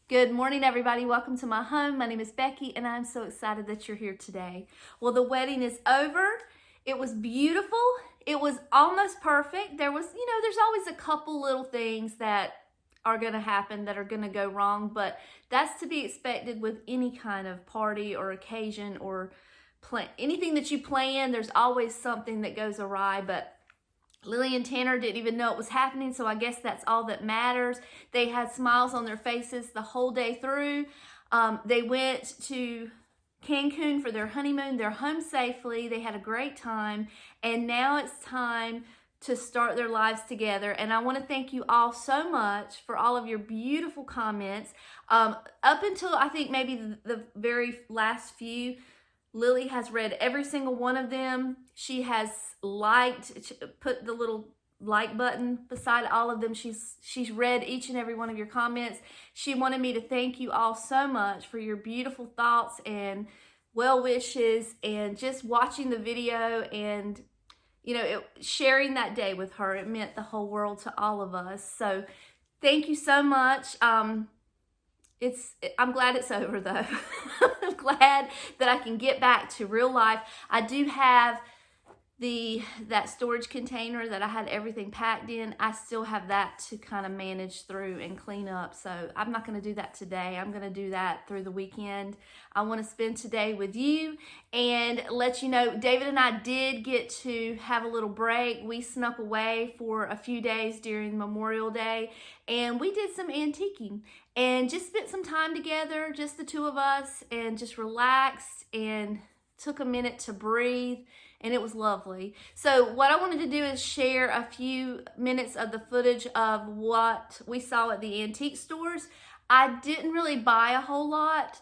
Good morning, everybody. Welcome to my home. My name is Becky, and I'm so excited that you're here today. Well, the wedding is over. It was beautiful. It was almost perfect. There's always a couple little things that are going to happen that are going to go wrong, but that's to be expected with any kind of party or occasion or anything that you plan. There's always something that goes awry, but Lily and Tanner didn't even know it was happening, so I guess that's all that matters. They had smiles on their faces the whole day through. They went to Cancun for their honeymoon. They're home safely. They had a great time, and now it's time to start their lives together. And I want to thank you all so much for all of your beautiful comments. Up until I think maybe the very last few, Lily has read every single one of them. She has put the little like button beside all of them. She's read each and every one of your comments. She wanted me to thank you all so much for your beautiful thoughts and well wishes and just watching the video and sharing that day with her. It meant the whole world to all of us. So thank you so much. I'm glad it's over though. I'm glad that I can get back to real life. I do have that storage container that I had everything packed in. I still have that to kind of manage through and clean up. So I'm not going to do that today. I'm going to do that through the weekend. I want to spend today with you and let you know, David and I did get to have a little break. We snuck away for a few days during Memorial Day and we did some antiquing and just spent some time together, just the two of us, and just relaxed and took a minute to breathe, and it was lovely. So what I wanted to do is share a few minutes of the footage of what we saw at the antique stores. I didn't really buy a whole lot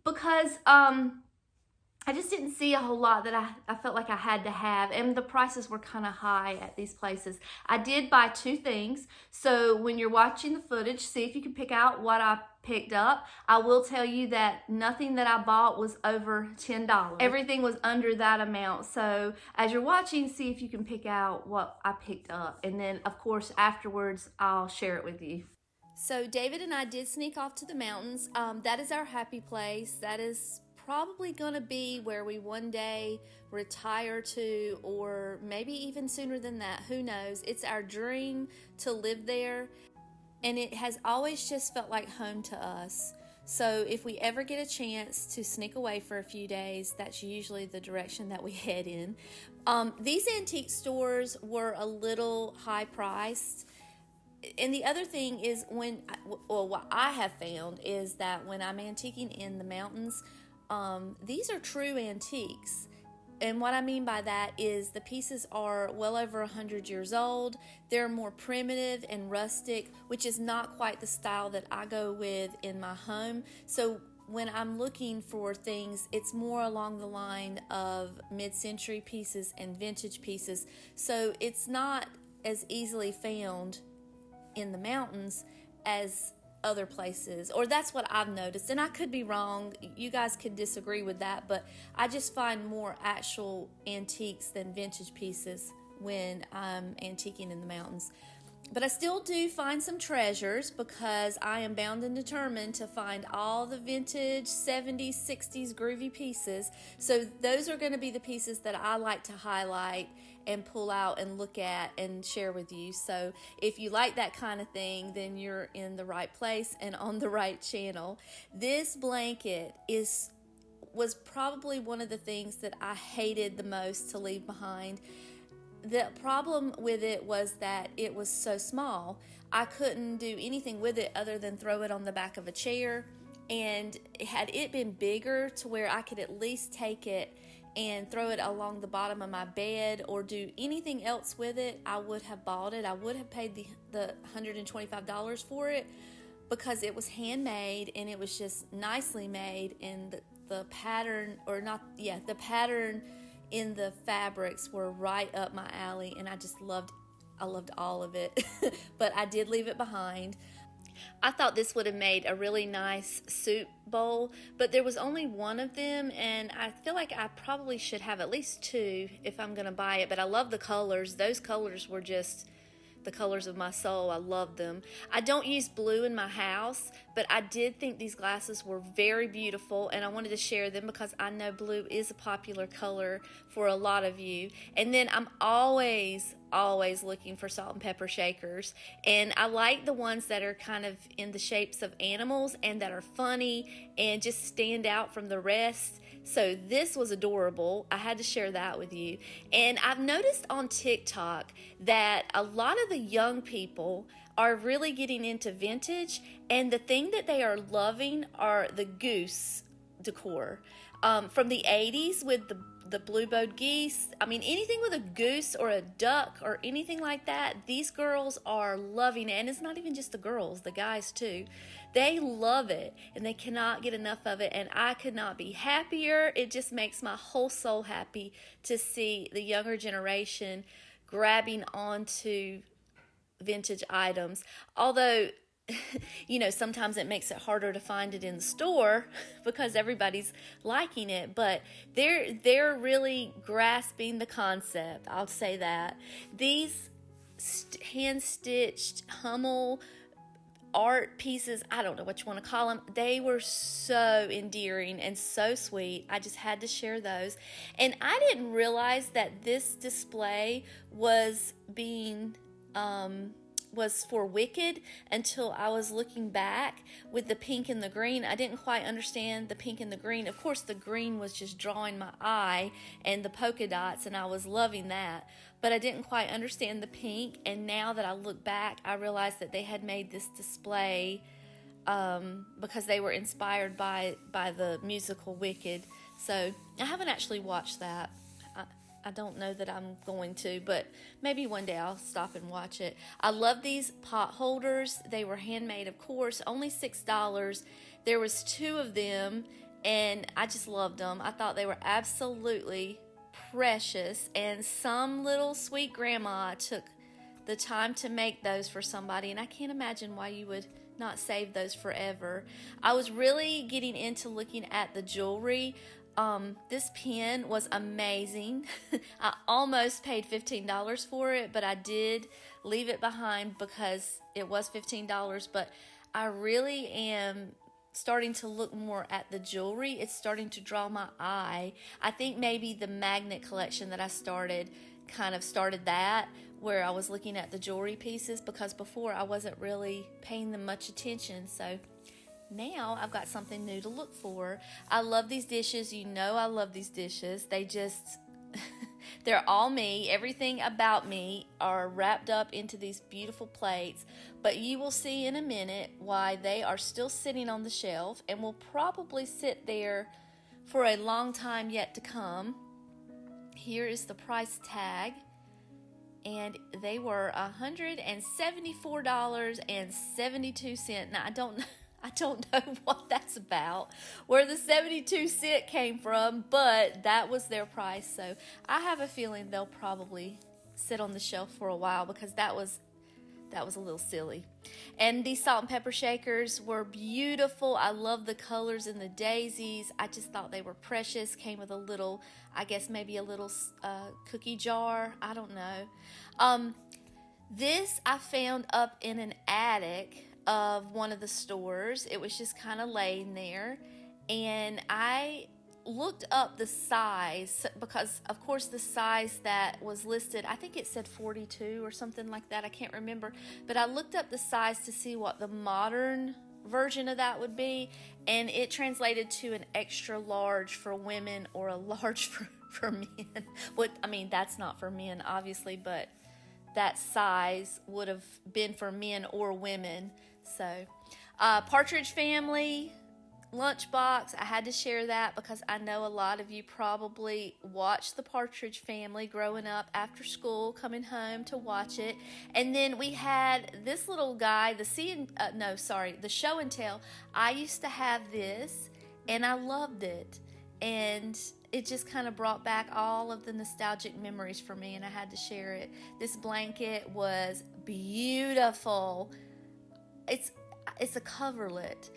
because I just didn't see a whole lot that I felt like I had to have, and the prices were kind of high at these places. I did buy two things, so when you're watching the footage, see if you can pick out what I picked up. I will tell you that nothing that I bought was over $10. Everything was under that amount. So as you're watching, see if you can pick out what I picked up, and then of course afterwards I'll share it with you. So David and I did sneak off to the mountains. That is our happy place. That is probably going to be where we one day retire to, or maybe even sooner than that. Who knows? It's our dream to live there, and it has always just felt like home to us. So if we ever get a chance to sneak away for a few days, that's usually the direction that we head in. These antique stores were a little high priced. And the other thing is what I have found is that when I'm antiquing in the mountains, these are true antiques. And what I mean by that is the pieces are well over 100 years old. They're more primitive and rustic, which is not quite the style that I go with in my home. So when I'm looking for things, it's more along the line of mid-century pieces and vintage pieces. So it's not as easily found in the mountains as other places, or that's what I've noticed, and I could be wrong. You guys could disagree with that, but I just find more actual antiques than vintage pieces when I'm antiquing in the mountains. But I still do find some treasures because I am bound and determined to find all the vintage 70s, 60s groovy pieces. So those are going to be the pieces that I like to highlight and pull out and look at and share with you. So if you like that kind of thing, then you're in the right place and on the right channel. This blanket was probably one of the things that I hated the most to leave behind. The problem with it was that it was so small. I couldn't do anything with it other than throw it on the back of a chair. And had it been bigger to where I could at least take it and throw it along the bottom of my bed or do anything else with it, I would have bought it. I would have paid the $125 for it because it was handmade and it was just nicely made, and the pattern, the pattern in the fabrics were right up my alley, and I loved all of it. But I did leave it behind. I thought this would have made a really nice soup bowl, but there was only one of them, and I feel like I probably should have at least two if I'm going to buy it. But I love the colors. Those colors were just the colors of my soul. I love them. I don't use blue in my house, but I did think these glasses were very beautiful, and I wanted to share them because I know blue is a popular color for a lot of you. And then I'm always looking for salt and pepper shakers, and I like the ones that are kind of in the shapes of animals and that are funny and just stand out from the rest. So this was adorable. I had to share that with you. And I've noticed on TikTok that a lot of the young people are really getting into vintage, and the thing that they are loving are the goose decor from the 80s with the blue-bowed geese. I mean, anything with a goose or a duck or anything like that, these girls are loving it. And it's not even just the girls, the guys too. They love it, and they cannot get enough of it, and I could not be happier. It just makes my whole soul happy to see the younger generation grabbing onto vintage items. Although, you know, sometimes it makes it harder to find it in the store because everybody's liking it, but they're really grasping the concept. I'll say that. These hand-stitched Hummel art pieces, I don't know what you want to call them, they were so endearing and so sweet. I just had to share those. And I didn't realize that this display was being was for Wicked until I was looking back with the pink and the green. I didn't quite understand the pink and the green. Of course, the green was just drawing my eye, and the polka dots, and I was loving that. But I didn't quite understand the pink, and now that I look back, I realized that they had made this display because they were inspired by the musical Wicked. So I haven't actually watched that. I don't know that I'm going to, but maybe one day I'll stop and watch it. I love these pot holders. They were handmade, of course, only $6. There was 2 of them, and I just loved them. I thought they were absolutely precious, and some little sweet grandma took the time to make those for somebody, and I can't imagine why you would not save those forever. I was really getting into looking at the jewelry. This pin was amazing. I almost paid $15 for it, but I did leave it behind because it was $15. But I really am starting to look more at the jewelry. It's starting to draw my eye. I think maybe the magnet collection that I started kind of started that, where I was looking at the jewelry pieces, because before I wasn't really paying them much attention. So now I've got something new to look for. I love these dishes. You know I love these dishes. They just, they're all me. Everything about me are wrapped up into these beautiful plates. But you will see in a minute why they are still sitting on the shelf and will probably sit there for a long time yet to come. Here is the price tag. And they were $174.72. Now, I don't know what that's about, where the 72 cent came from, but that was their price. So I have a feeling they'll probably sit on the shelf for a while, because that was a little silly. And these salt and pepper shakers were beautiful. I love the colors in the daisies. I just thought they were precious. Came with a little, I guess maybe a little cookie jar. I don't know. This I found up in an attic of one of the stores. It was just kind of laying there, and I looked up the size, because of course the size that was listed, I think it said 42 or something like that, I can't remember, but I looked up the size to see what the modern version of that would be, and it translated to an extra large for women or a large for men. What, I mean, that's not for men obviously, but that size would have been for men or women. So Partridge Family lunchbox, I had to share that because I know a lot of you probably watched the Partridge Family growing up after school, coming home to watch it. And then we had this little guy, the show and tell. I used to have this, and I loved it, and it just kind of brought back all of the nostalgic memories for me, and I had to share it. This blanket was beautiful. It's a coverlet.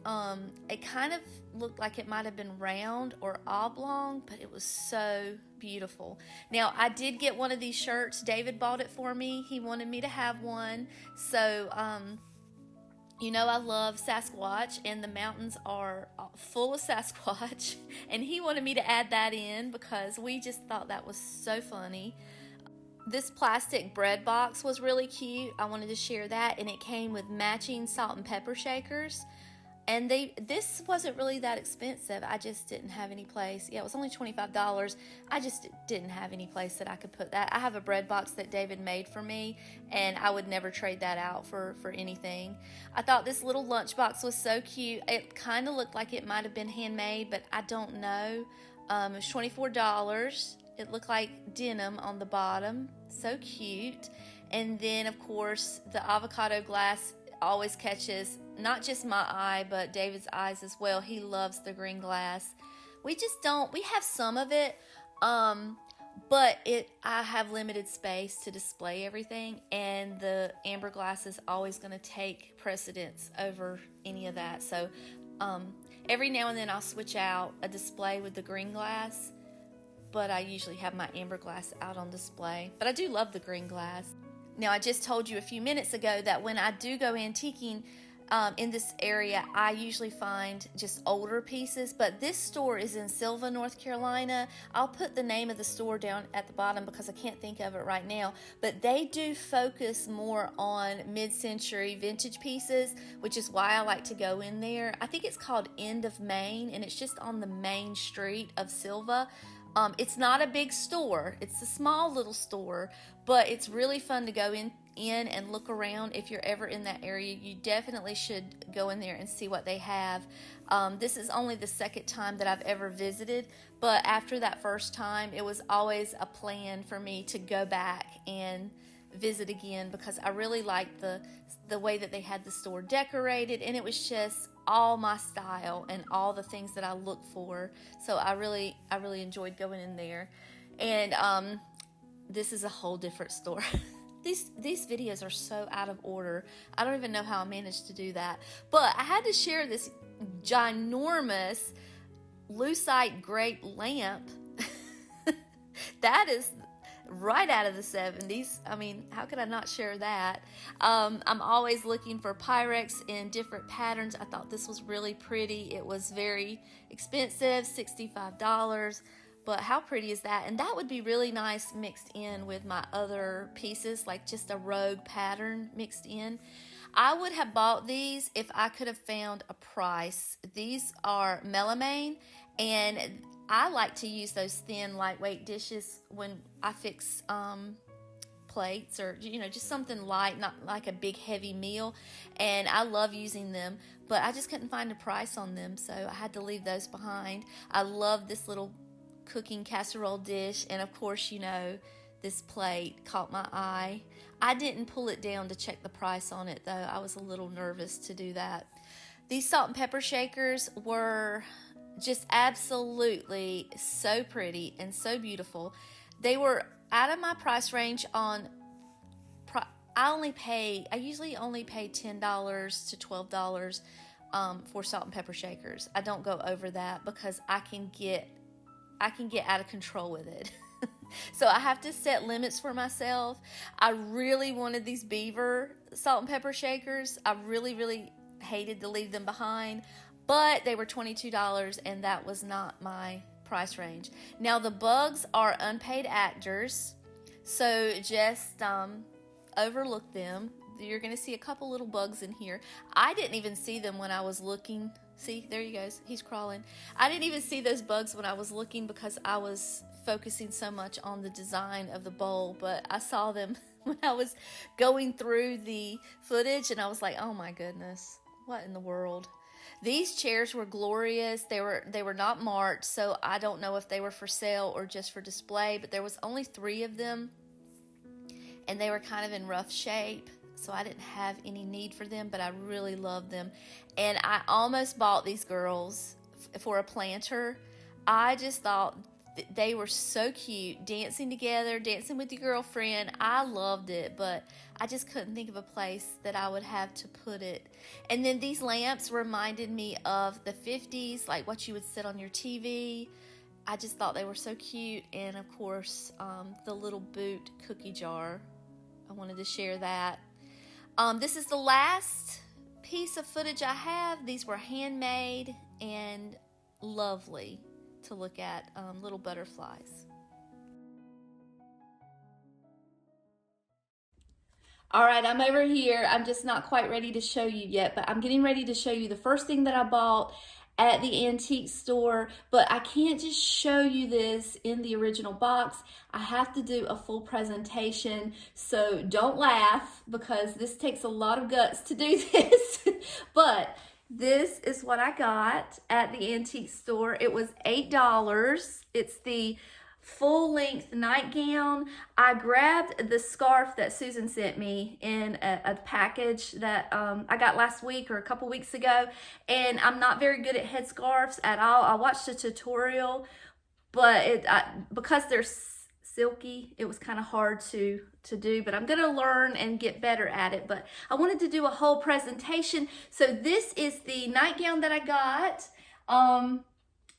It kind of looked like it might have been round or oblong, but it was so beautiful. Now, I did get one of these shirts. David bought it for me. He wanted me to have one. So, you know, I love Sasquatch, and the mountains are full of Sasquatch, and he wanted me to add that in because we just thought that was so funny. This plastic bread box was really cute. I wanted to share that, and it came with matching salt and pepper shakers. And this wasn't really that expensive. I just didn't have any place. Yeah, it was only $25. I just didn't have any place that I could put that. I have a bread box that David made for me, and I would never trade that out for anything. I thought this little lunchbox was so cute. It kind of looked like it might have been handmade, but I don't know. It was $24. It looked like denim on the bottom. So cute. And then, of course, the avocado glass always catches not just my eye, but David's eyes as well. He loves the green glass. We have some of it, but I have limited space to display everything, and the amber glass is always going to take precedence over any of that. So every now and then I'll switch out a display with the green glass, but I usually have my amber glass out on display. But I do love the green glass. Now, I just told you a few minutes ago that when I do go antiquing in this area, I usually find just older pieces, but this store is in Sylva, North Carolina. I'll put the name of the store down at the bottom because I can't think of it right now, but they do focus more on mid-century vintage pieces, which is why I like to go in there. I think it's called End of Main, and it's just on the main street of Sylva. It's not a big store. It's a small little store, but it's really fun to go in and look around. If you're ever in that area, you definitely should go in there and see what they have. This is only the second time that I've ever visited, but after that first time, it was always a plan for me to go back and visit again because I really liked the way that they had the store decorated, and it was just all my style and all the things that I look for. So I really enjoyed going in there. And this is a whole different store. These videos are so out of order. I don't even know how I managed to do that. But I had to share this ginormous lucite grape lamp. That is right out of the 70s. I mean, how could I not share that? I'm always looking for Pyrex in different patterns. I thought this was really pretty. It was very expensive, $65. But how pretty is that? And that would be really nice mixed in with my other pieces, like just a rogue pattern mixed in. I would have bought these if I could have found a price. These are melamine, and I like to use those thin, lightweight dishes when I fix plates or, just something light, not like a big, heavy meal. And I love using them, but I just couldn't find a price on them, so I had to leave those behind. I love this little cooking casserole dish, and of course, this plate caught my eye. I didn't pull it down to check the price on it, though. I was a little nervous to do that. These salt and pepper shakers were just absolutely so pretty and so beautiful. They were out of my price range on, I usually only pay $10 to $12 for salt and pepper shakers. I don't go over that because I can get out of control with it. So I have to set limits for myself. I really wanted these Beaver salt and pepper shakers. I really, really hated to leave them behind, but they were $22, and that was not my price range. Now, the bugs are unpaid actors, so just overlook them. You're going to see a couple little bugs in here. I didn't even see them when I was looking. See, there he goes. He's crawling. I didn't even see those bugs when I was looking because I was focusing so much on the design of the bowl, but I saw them when I was going through the footage, and I was like, oh my goodness, what in the world? These chairs were glorious. They were not marked, so I don't know if they were for sale or just for display, but there was only 3 of them, and they were kind of in rough shape, so I didn't have any need for them, but I really loved them. And I almost bought these girls for a planter. I just thought They were so cute, dancing together, dancing with your girlfriend. I loved it, but I just couldn't think of a place that I would have to put it. And then these lamps reminded me of the 50s, like what you would sit on your TV. I just thought they were so cute. And of course, the little boot cookie jar. I wanted to share that. This is the last piece of footage I have. These were handmade and lovely to look at, little butterflies. All right, I'm over here. I'm just not quite ready to show you yet, but I'm getting ready to show you the first thing that I bought at the antique store, but I can't just show you this in the original box. I have to do a full presentation, so don't laugh because this takes a lot of guts to do this. But this is what I got at the antique store. It was $8. It's the full-length nightgown. I grabbed the scarf that Susan sent me in a package that I got last week or a couple weeks ago, and I'm not very good at headscarves at all. I watched a tutorial, but because they're silky, it was kind of hard to do, but I'm gonna learn and get better at it. But I wanted to do a whole presentation. So this is the nightgown that I got.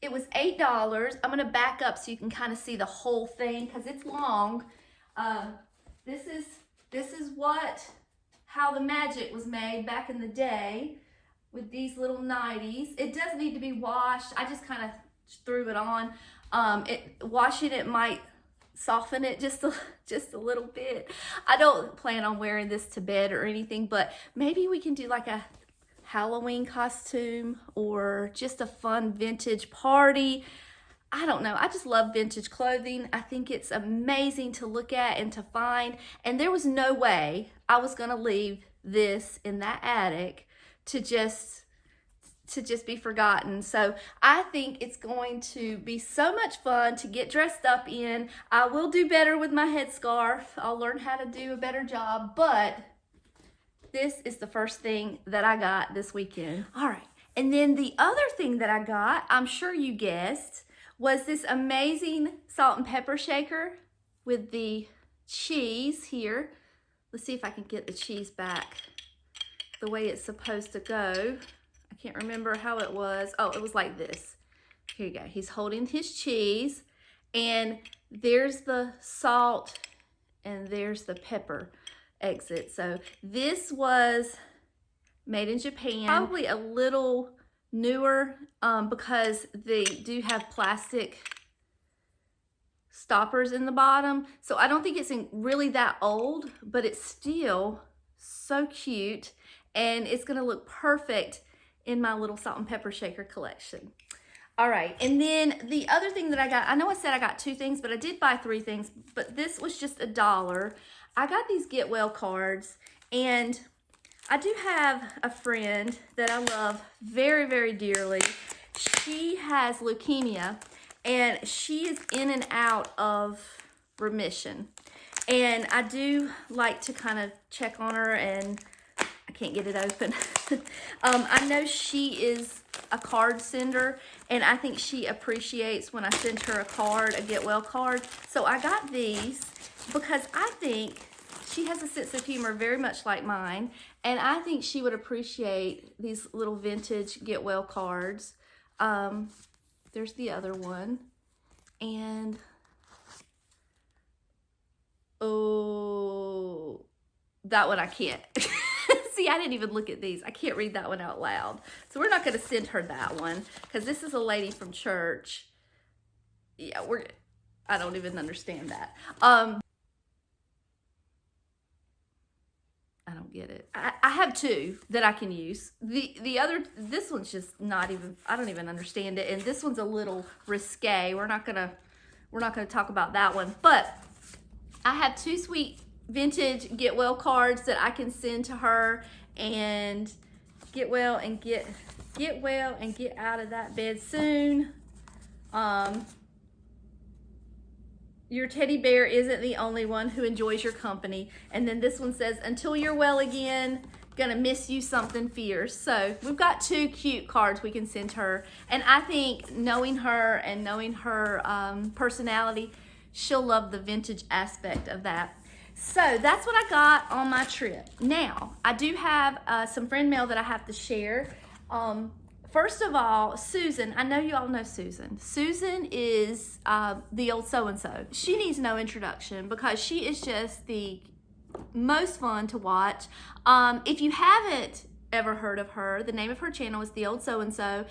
It was $8. I'm gonna back up so you can kind of see the whole thing because it's long. This is how the magic was made back in the day with these little nighties. It does need to be washed. I just kind of threw it on. Washing it might soften it just a little bit. I don't plan on wearing this to bed or anything, but maybe we can do like a Halloween costume or just a fun vintage party. I don't know. I just love vintage clothing. I think it's amazing to look at and to find. And there was no way I was going to leave this in that attic to just be forgotten. So I think it's going to be so much fun to get dressed up in. I will do better with my headscarf. I'll learn how to do a better job, but this is the first thing that I got this weekend. All right, and then the other thing that I got, I'm sure you guessed, was this amazing salt and pepper shaker with the cheese here. Let's see if I can get the cheese back the way it's supposed to go. I can't remember how it was. Oh, it was like this. Here you go. He's holding his cheese, and there's the salt, and there's the pepper exit. So this was made in Japan, probably a little newer because they do have plastic stoppers in the bottom. So I don't think it's really that old, but it's still so cute, and it's gonna look perfect in my little salt and pepper shaker collection. All right, and then the other thing that I got, I know I said I got 2 things, but I did buy 3 things, but this was just $1. I got these Get Well cards, and I do have a friend that I love very, very dearly. She has leukemia, and she is in and out of remission. And I do like to kind of check on her, and I can't get it open. I know she is a card sender, and I think she appreciates when I send her a card, a Get Well card. So I got these because I think she has a sense of humor very much like mine, and I think she would appreciate these little vintage Get Well cards. There's the other one, and oh, that one I can't. See, I didn't even look at these. I can't read that one out loud. So we're not going to send her that one because this is a lady from church. Yeah, I don't even understand that. I don't get it. I have 2 that I can use. The other, this one's just not even, I don't even understand it. And this one's a little risque. We're not gonna talk about that one. But I have 2 sweet vintage Get Well cards that I can send to her and get well and get get out of that bed soon. your teddy bear isn't the only one who enjoys your company. And then this one says, until you're well again, gonna miss you something fierce. So we've got 2 cute cards we can send her. And I think knowing her and knowing her personality, she'll love the vintage aspect of that. So that's what I got on my trip. Now, I do have some friend mail that I have to share. First of all, Susan, I know you all know Susan. Susan is the old so-and-so. She needs no introduction because she is just the most fun to watch. If you haven't ever heard of her, the name of her channel is The Old So-and-So.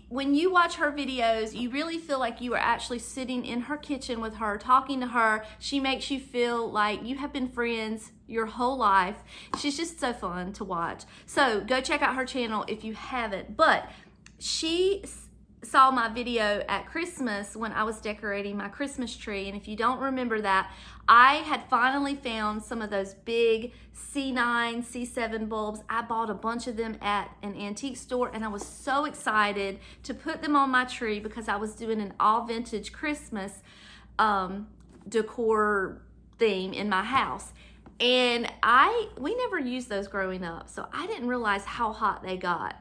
When you watch her videos, you really feel like you are actually sitting in her kitchen with her, talking to her. She makes you feel like you have been friends your whole life. She's just so fun to watch. So go check out her channel if you haven't. But she saw my video at Christmas when I was decorating my Christmas tree, and if you don't remember that, I had finally found some of those big C9, C7 bulbs. I bought a bunch of them at an antique store, and I was so excited to put them on my tree because I was doing an all vintage Christmas decor theme in my house. And we never used those growing up, so I didn't realize how hot they got.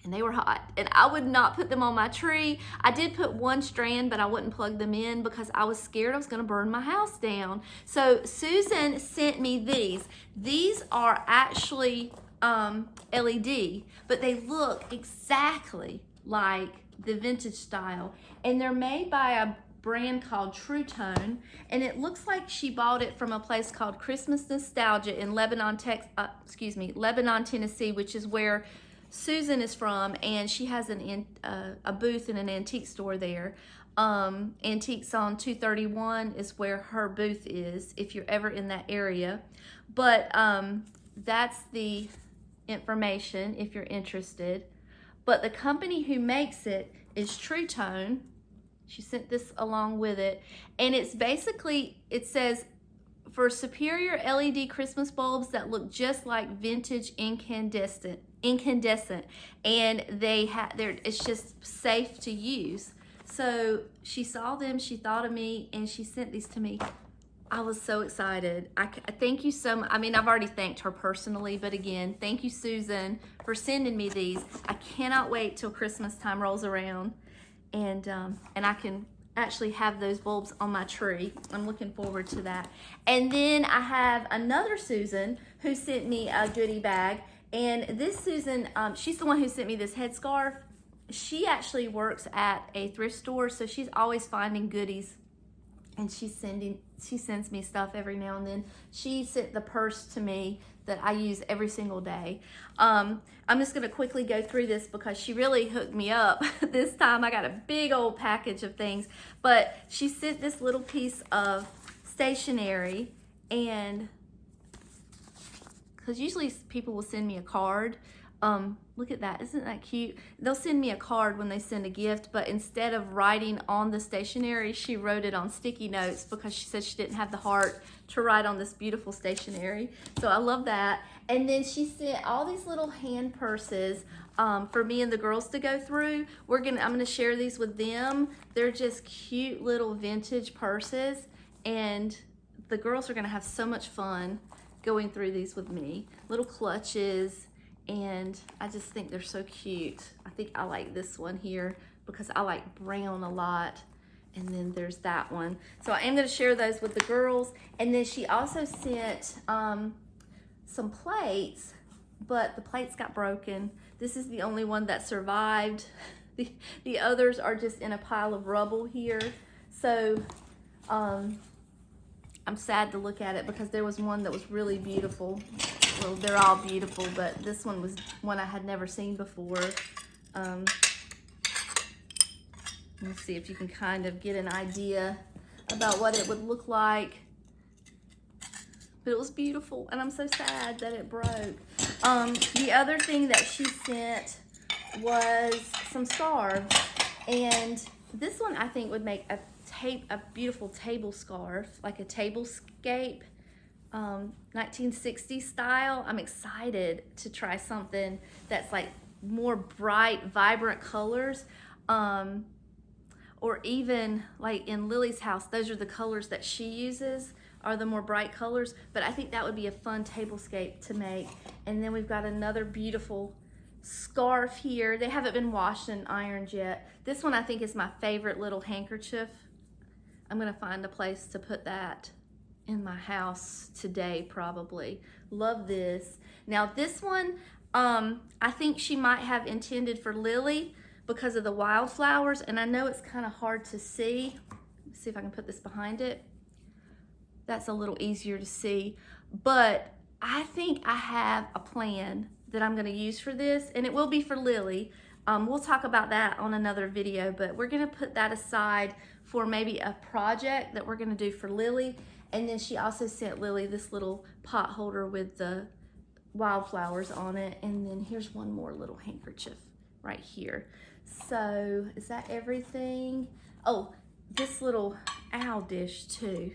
And they were hot, and I would not put them on my tree. I did put one strand, but I wouldn't plug them in because I was scared I was gonna burn my house down. So Susan sent me these. These are actually LED, but they look exactly like the vintage style, and they're made by a brand called True Tone, and it looks like she bought it from a place called Christmas Nostalgia in Lebanon, Tennessee, which is where Susan is from, and she has a booth in an antique store there. Antiques on 231 is where her booth is, if you're ever in that area. But that's the information if you're interested. But the company who makes it is True Tone. She sent this along with it, and it's basically, it says, for superior LED Christmas bulbs that look just like vintage incandescent, and it's just safe to use. So she saw them, she thought of me, and she sent these to me. I was so excited. Thank you so much. I mean, I've already thanked her personally, but again, thank you, Susan, for sending me these. I cannot wait till Christmas time rolls around, and I can actually have those bulbs on my tree. I'm looking forward to that. And then I have another Susan who sent me a goodie bag. And this Susan, she's the one who sent me this headscarf. She actually works at a thrift store, so she's always finding goodies, and she sends me stuff every now and then. She sent the purse to me that I use every single day. I'm just gonna quickly go through this because she really hooked me up. This time I got a big old package of things, but she sent this little piece of stationery, and because usually people will send me a card. Look at that, isn't that cute? They'll send me a card when they send a gift, but instead of writing on the stationery, she wrote it on sticky notes because she said she didn't have the heart to write on this beautiful stationery. So I love that. And then she sent all these little hand purses for me and the girls to go through. I'm gonna share these with them. They're just cute little vintage purses, and the girls are gonna have so much fun going through these with me. Little clutches, and I just think they're so cute. I think I like this one here because I like brown a lot. And then there's that one. So I am gonna share those with the girls. And then she also sent some plates, but the plates got broken. This is the only one that survived. The others are just in a pile of rubble here. So I'm sad to look at it because there was one that was really beautiful. Well, they're all beautiful, but this one was one I had never seen before. Let's see if you can kind of get an idea about what it would look like. But it was beautiful, and I'm so sad that it broke. The other thing that she sent was some scarves, and this one I think would make a beautiful table scarf, like a tablescape. 1960s style. I'm excited to try something that's like more bright, vibrant colors. or even like in Lily's house, those are the colors that she uses, are the more bright colors, but I think that would be a fun tablescape to make. And then we've got another beautiful scarf here. They haven't been washed and ironed yet. This one I think is my favorite little handkerchief. I'm gonna find a place to put that in my house today probably. Love this. Now this one, I think she might have intended for Lily because of the wildflowers, and I know it's kind of hard to see. Let's see if I can put this behind it. That's a little easier to see, but I think I have a plan that I'm gonna use for this, and it will be for Lily. We'll talk about that on another video, but we're gonna put that aside for maybe a project that we're gonna do for Lily. And then she also sent Lily this little pot holder with the wildflowers on it. And then here's one more little handkerchief right here. So is that everything? Oh, this little owl dish too.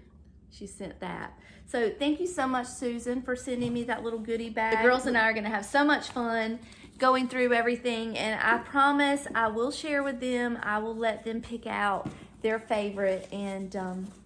She sent that. So thank you so much, Susan, for sending me that little goodie bag. The girls and I are gonna have so much fun going through everything, and I promise I will share with them. I will let them pick out their favorite, and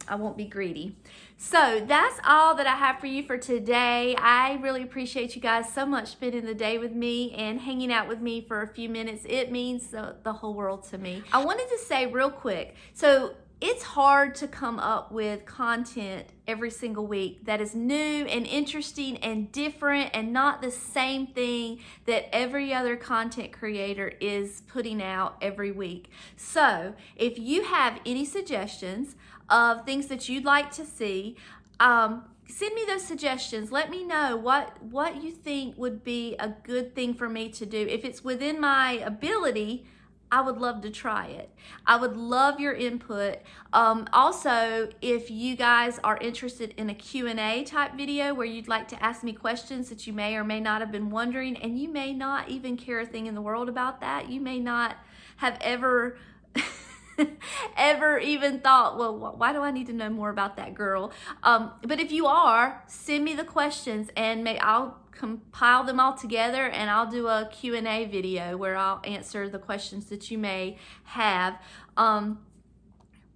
I won't be greedy. So that's all that I have for you for today. I really appreciate you guys so much spending the day with me and hanging out with me for a few minutes. It means the whole world to me. I wanted to say real quick, so it's hard to come up with content every single week that is new and interesting and different and not the same thing that every other content creator is putting out every week. So if you have any suggestions of things that you'd like to see, send me those suggestions. Let me know what you think would be a good thing for me to do. If it's within my ability, I would love to try it. I would love your input. Also, if you guys are interested in a Q&A type video where you'd like to ask me questions that you may or may not have been wondering, and you may not even care a thing in the world about that. You may not have ever ever even thought, well, why do I need to know more about that girl? But if you are, send me the questions and I'll compile them all together and I'll do a Q&A video where I'll answer the questions that you may have.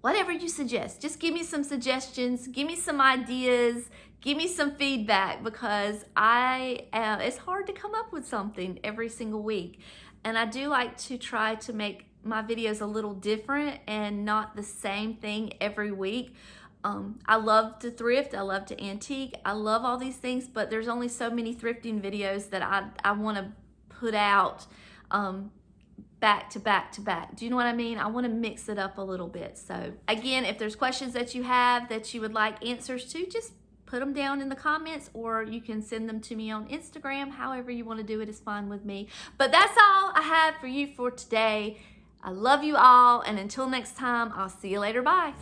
Whatever you suggest, just give me some suggestions, give me some ideas, give me some feedback, because it's hard to come up with something every single week. And I do like to try to make my videos a little different and not the same thing every week. I love to thrift, I love to antique, I love all these things, but there's only so many thrifting videos that I want to put out back to back to back. Do you know what I mean? I want to mix it up a little bit. So again, if there's questions that you have that you would like answers to, just put them down in the comments, or you can send them to me on Instagram. However you want to do it is fine with me. But that's all I have for you for today. I love you all, and until next time, I'll see you later. Bye.